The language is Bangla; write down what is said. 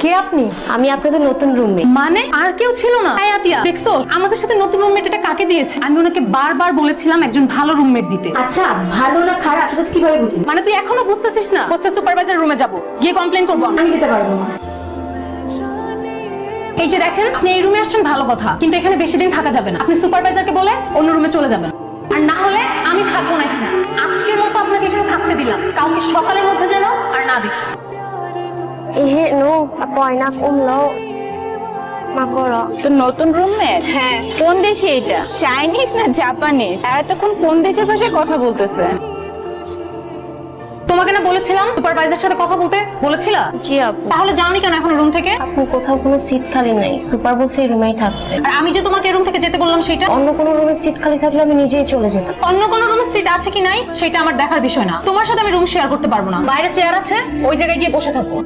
কে আপনি? আমি আপনাদের নতুন রুমমেট। মানে আর কেউ ছিল না? এই আতিয়া, দেখছো আমাদের সাথে নতুন রুমমেট এটা কাকে দিয়েছে? আমি ওনাকে বারবার বলেছিলাম একজন ভালো রুমমেট দিতে। আচ্ছা, ভালো না খারাপ সেটা তো কিভাবে বুঝবি? মানে তুই এখনো বুঝতেছিস না? হোস্টেল সুপারভাইজার রুমে যাব, গিয়ে কমপ্লেইন করব। আমি যেতে পারবো না। এই যে দেখেন, আপনি এই রুমে আসছেন ভালো কথা, কিন্তু এখানে বেশি দিন থাকা যাবে না। আপনি সুপারভাইজারকে বলে অন্য রুমে চলে যাবেন, আর না হলে আমি থাকবো না এখানে। আজকের মতো আপনাকে এখানে থাকতে দিলাম, কালকে সকালের মধ্যে যেন আর না দেখি। এহে নো, পয় না কমলো মা করো। তো নতুন রুমমেট? হ্যাঁ। কোন দেশে এটা? চাইনিজ না জাপানিজ? আর এতক্ষণ কোন দেশের ভাষায় কথা বলতেছে? তোমাকে না বলেছিলাম সুপারভাইজার সাথে কথা বলতে বলেছিলা? জি আপু। তাহলে যাওনি কেন এখন রুম থেকে? আপু কোথাও কোনো সিট খালি নাই, সুপার বলছে এই রুমেই থাকতে। আর আমি যে তোমাকে রুম থেকে যেতে বললাম সেটা? অন্য কোনো রুমে সিট খালি থাকলে আমি নিজেই চলে যেতাম। অন্য কোনো রুমে সিট আছে কি নাই সেটা আমার দেখার বিষয় না। তোমার সাথে আমি রুম শেয়ার করতে পারবো না। বাইরে চেয়ার আছে, ওই জায়গায় গিয়ে বসে থাকো।